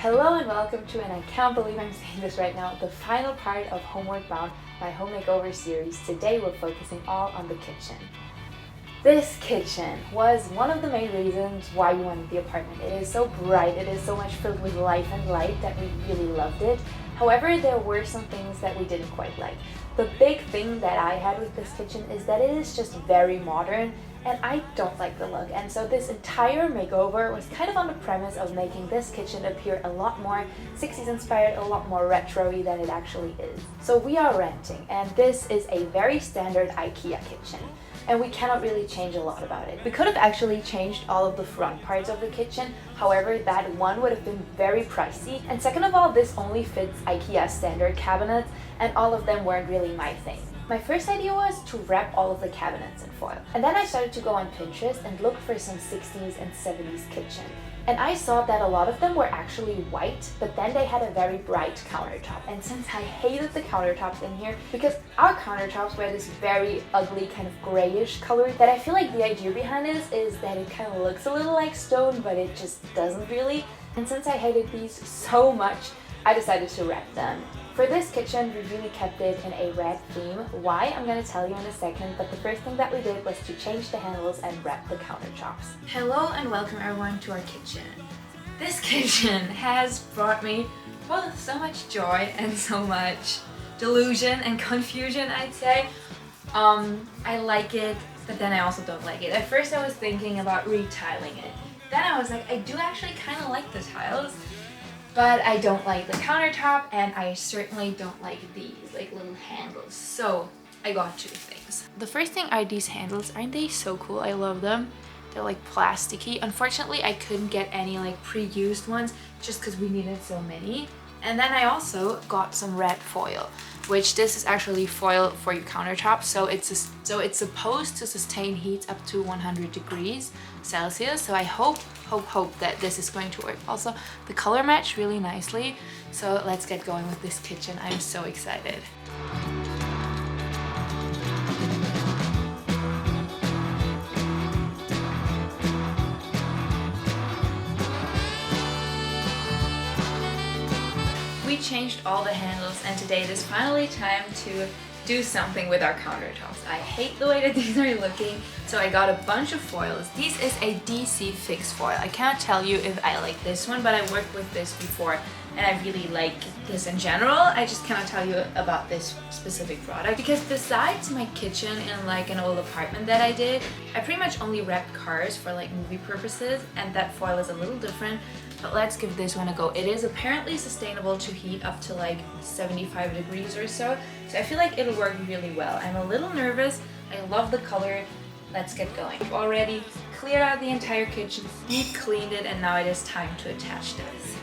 Hello and welcome to, and I can't believe I'm saying this right now, the final part of Homeward Bound, my home makeover series. Today we're focusing all on the kitchen. This kitchen was one of the main reasons why we wanted the apartment. It is so bright, it is so much filled with life and light that we really loved it. However, there were some things that we didn't quite like. The big thing that I had with this kitchen is that it is just very modern and I don't like the look. And so this entire makeover was kind of on the premise of making this kitchen appear a lot more 60s inspired, a lot more retro-y than it actually is. So we are renting, and this is a very standard IKEA kitchen. And we cannot really change a lot about it. We could have actually changed all of the front parts of the kitchen, however that one would have been very pricey, and second of all, this only fits IKEA standard cabinets and all of them weren't really my thing. My first idea was to wrap all of the cabinets in foil, and then I started to go on Pinterest and look for some 60s and 70s kitchen. And I saw that a lot of them were actually white, but then they had a very bright countertop. And since I hated the countertops in here, because our countertops were this very ugly kind of grayish color, that I feel like the idea behind this is that it kind of looks a little like stone, but it just doesn't really. And since I hated these so much, I decided to wrap them. For this kitchen, we really kept it in a red theme. Why? I'm going to tell you in a second, but the first thing that we did was to change the handles and wrap the countertops. Hello and welcome everyone to our kitchen. This kitchen has brought me both so much joy and so much delusion and confusion, I'd say. I like it, but then I also don't like it. At first I was thinking about retiling it. Then I was like, I do actually kind of like the tiles, but I don't like the countertop, and I certainly don't like these like little handles. So I got two things. The first thing are these handles. Aren't they so cool? I love them. They're like plasticky. Unfortunately, I couldn't get any like pre-used ones just because we needed so many. And then I also got some red foil, which this is actually foil for your countertop. So it's supposed to sustain heat up to 100 degrees Celsius. So I hope that this is going to work. Also, the color matched really nicely. So let's get going with this kitchen. I'm so excited. We changed all the handles, and today it is finally time to do something with our countertops. I hate the way that these are looking, so I got a bunch of foils. This is a DC fix foil. I can't tell you if I like this one, but I worked with this before and I really like this in general. I just cannot tell you about this specific product because besides my kitchen in like an old apartment that I did, I pretty much only wrapped cars for like movie purposes, and that foil is a little different. But let's give this one a go. It is apparently sustainable to heat up to like 75 degrees or so. So I feel like it'll work really well. I'm a little nervous. I love the color. Let's get going. I've already cleared out the entire kitchen, deep cleaned it, and now it is time to attach this.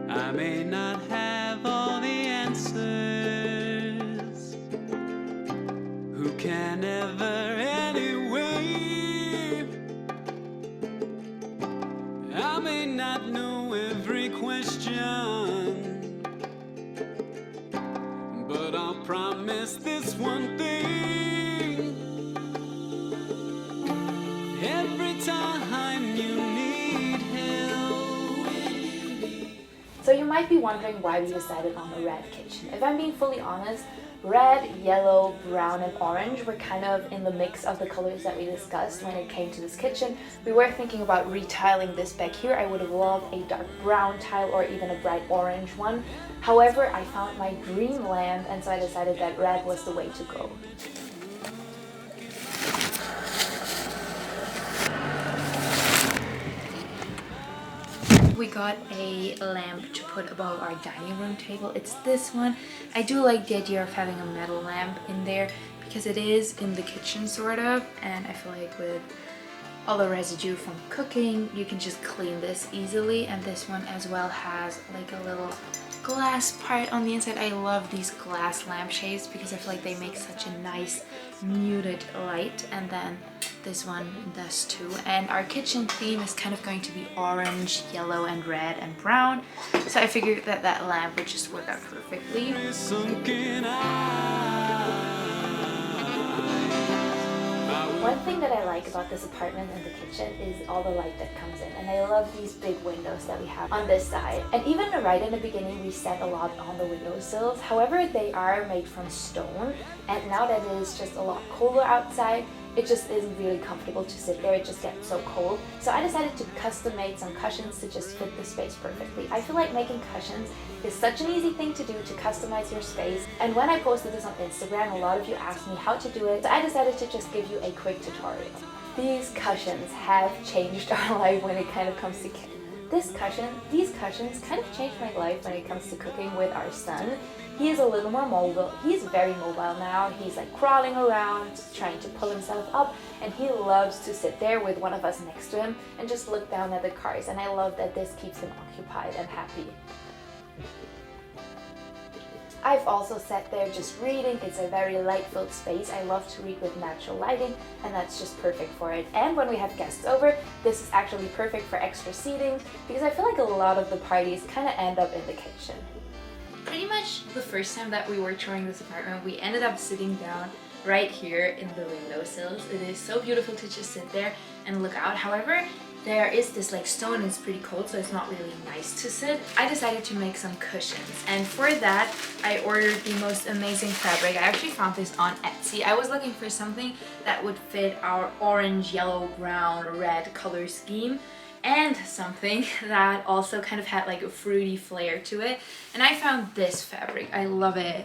I may not have all the answers. Who can ever anyway? I may not know every question, but I'll promise this one thing. Every time you need help. So you might be wondering why we decided on a red kitchen. If I'm being fully honest, red, yellow, brown, and orange were kind of in the mix of the colors that we discussed when it came to this kitchen. We were thinking about retiling this back here. I would have loved a dark brown tile or even a bright orange one. However, I found my dreamland, and so I decided that red was the way to go. We got a lamp to put above our dining room table. It's this one. I do like the idea of having a metal lamp in there because it is in the kitchen sort of, and I feel like with all the residue from cooking you can just clean this easily. And this one as well has like a little glass part on the inside. I love these glass lampshades because I feel like they make such a nice muted light, and then this one does too. And our kitchen theme is kind of going to be orange, yellow, and red and brown, so I figured that that lamp would just work out perfectly. One thing that I like about this apartment and the kitchen is all the light that comes in, and I love these big windows that we have on this side. And even right in the beginning we set a lot on the windowsills. However, they are made from stone, and now that it is just a lot colder outside, it just isn't really comfortable to sit there. It just gets so cold. So I decided to custom make some cushions to just fit the space perfectly. I feel like making cushions is such an easy thing to do to customize your space. And when I posted this on Instagram, a lot of you asked me how to do it. So I decided to just give you a quick tutorial. These cushions have changed our life when it kind of comes to these cushions kind of changed my life when it comes to cooking with our son. He is a little more mobile. He's very mobile now. He's like crawling around, trying to pull himself up, and he loves to sit there with one of us next to him and just look down at the cars. And I love that this keeps him occupied and happy. I've also sat there just reading. It's a very light-filled space. I love to read with natural lighting, and that's just perfect for it. And when we have guests over, this is actually perfect for extra seating because I feel like a lot of the parties kind of end up in the kitchen. Pretty much the first time that we were touring this apartment, we ended up sitting down right here in the windowsills. It is so beautiful to just sit there and look out. However, there is this like stone and it's pretty cold, so it's not really nice to sit. I decided to make some cushions, and for that I ordered the most amazing fabric. I actually found this on Etsy. I was looking for something that would fit our orange, yellow, brown, red color scheme, and something that also kind of had like a fruity flair to it. And I found this fabric. I love it.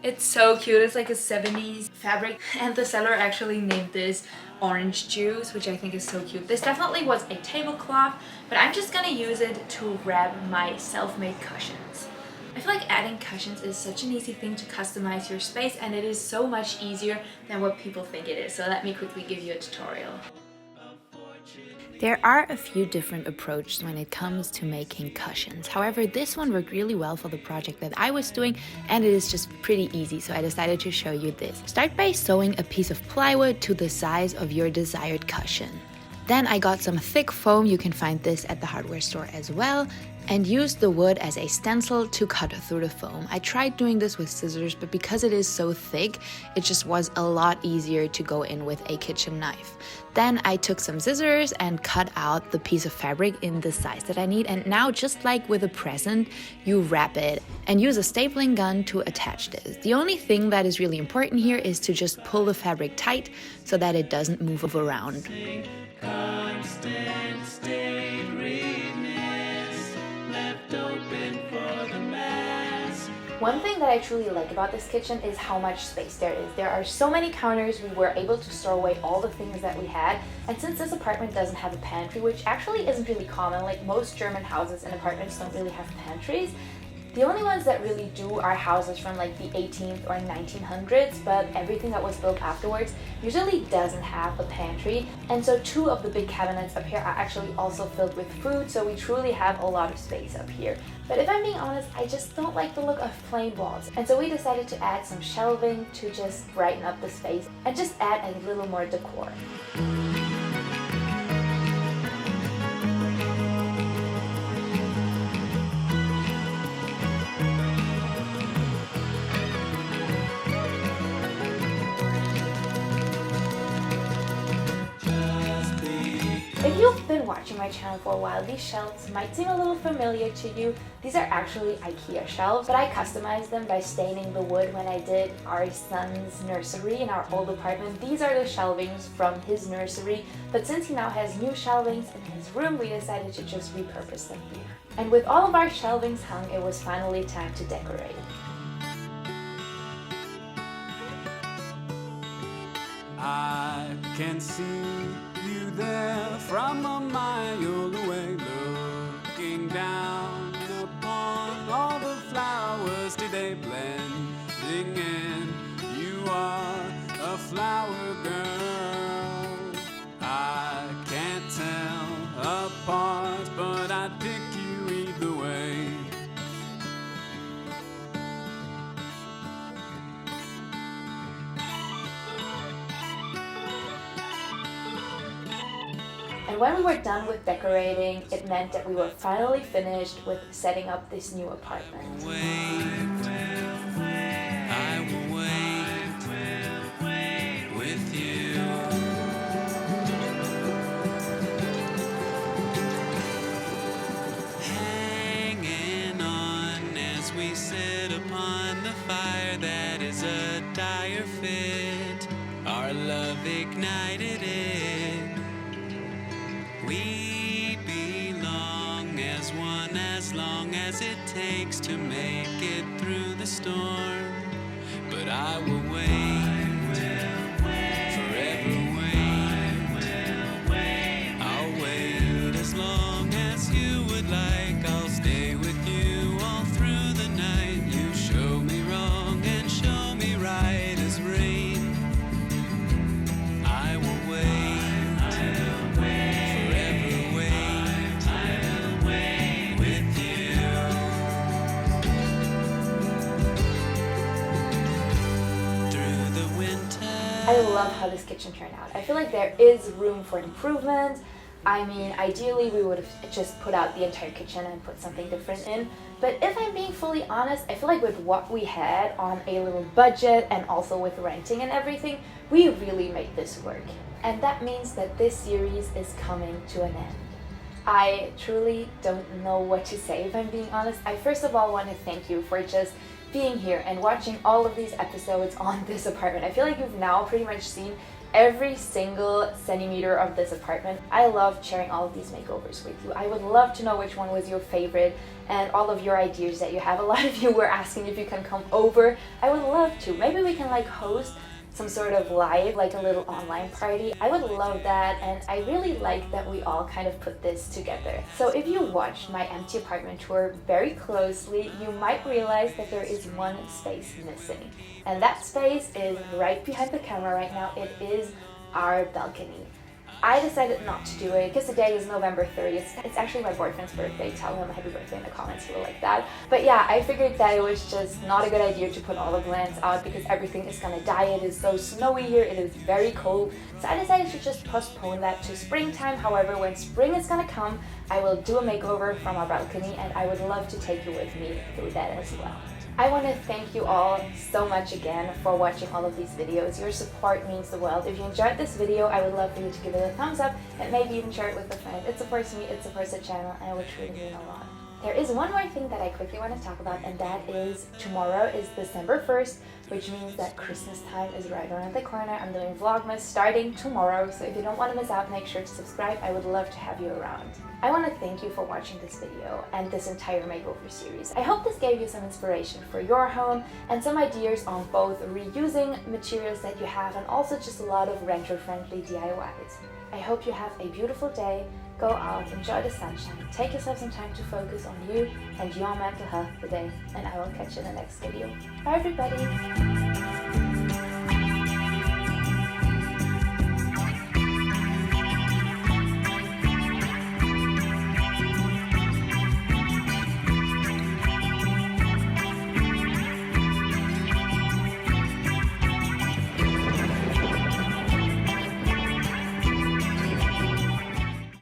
It's so cute. It's like a 70s fabric, and the seller actually named this orange juice, which I think is so cute. This definitely was a tablecloth, but I'm just gonna use it to wrap my self-made cushions. I feel like adding cushions is such an easy thing to customize your space, and it is so much easier than what people think it is. So let me quickly give you a tutorial. There are a few different approaches when it comes to making cushions. However, this one worked really well for the project that I was doing, and it is just pretty easy, so I decided to show you this. Start by sewing a piece of plywood to the size of your desired cushion. Then I got some thick foam, you can find this at the hardware store as well, and used the wood as a stencil to cut through the foam. I tried doing this with scissors, but because it is so thick, it just was a lot easier to go in with a kitchen knife. Then I took some scissors and cut out the piece of fabric in the size that I need, and now just like with a present, you wrap it and use a stapling gun to attach this. The only thing that is really important here is to just pull the fabric tight so that it doesn't move around. Constant state readiness left open for the mess. One thing that I truly like about this kitchen is how much space there is. There are so many counters. We were able to store away all the things that we had, and since this apartment doesn't have a pantry, which actually isn't really common, like most German houses and apartments don't really have pantries. The only ones that really do are houses from like the 18th or 1900s, but everything that was built afterwards usually doesn't have a pantry. And so 2 of the big cabinets up here are actually also filled with food, so we truly have a lot of space up here. But if I'm being honest, I just don't like the look of plain walls. And so we decided to add some shelving to just brighten up the space and just add a little more decor. If you've been watching my channel for a while, these shelves might seem a little familiar to you. These are actually IKEA shelves, but I customized them by staining the wood when I did our son's nursery in our old apartment. These are the shelvings from his nursery, but since he now has new shelvings in his room, we decided to just repurpose them here. And with all of our shelvings hung, it was finally time to decorate. I can see you there from a mile away, looking down upon all the flowers today blending in. You are a flower girl. I can't tell apart, but I'd pick you either way. when we were done with decorating, it meant that we were finally finished with setting up this new apartment. I will wait with you. Hanging on as we sit upon the fire that is a dire fit. Our love ignited it. We belong as one as long as it takes to make it through the storm. But I will wait, forever wait. I'll wait as long as you would like. I'll stay with you all through the night. You show me wrong and show me right as rain. I will wait, forever wait with you. Through the winter. I love how this kitchen turned out. I feel like there is room for improvement. I mean, ideally we would have just put out the entire kitchen and put something different in. But if I'm being fully honest, I feel like with what we had on a little budget and also with renting and everything, we really made this work. And that means that this series is coming to an end. I truly don't know what to say if I'm being honest. I first of all want to thank you for just being here and watching all of these episodes on this apartment. I feel like you've now pretty much seen every single centimeter of this apartment. I love sharing all of these makeovers with you. I would love to know which one was your favorite and all of your ideas that you have. A lot of you were asking if you can come over. I would love to. Maybe we can like host some sort of live, like a little online party. I would love that, and I really like that we all kind of put this together. So if you watched my empty apartment tour very closely, you might realize that there is one space missing. And that space is right behind the camera right now. It is our balcony. I decided not to do it because the day is November 30th. It's actually my boyfriend's birthday. Tell him happy birthday in the comments if you like that. But yeah, I figured that it was just not a good idea to put all the plants out because everything is gonna die. It is so snowy here, it is very cold. So I decided to just postpone that to springtime. However, when spring is gonna come, I will do a makeover from our balcony and I would love to take you with me through that as well. I want to thank you all so much again for watching all of these videos. Your support means the world. If you enjoyed this video, I would love for you to give it a thumbs up and maybe even share it with a friend. It supports me, it supports the channel, and it would truly mean a lot. There is one more thing that I quickly want to talk about, and that is tomorrow is December 1st, which means that Christmas time is right around the corner. I'm doing Vlogmas starting tomorrow, so if you don't want to miss out, make sure to subscribe. I would love to have you around. I want to thank you for watching this video and this entire makeover series. I hope this gave you some inspiration for your home and some ideas on both reusing materials that you have and also just a lot of renter-friendly DIYs. I hope you have a beautiful day. Go out, enjoy the sunshine, take yourself some time to focus on you and your mental health today, and I will catch you in the next video. Bye everybody!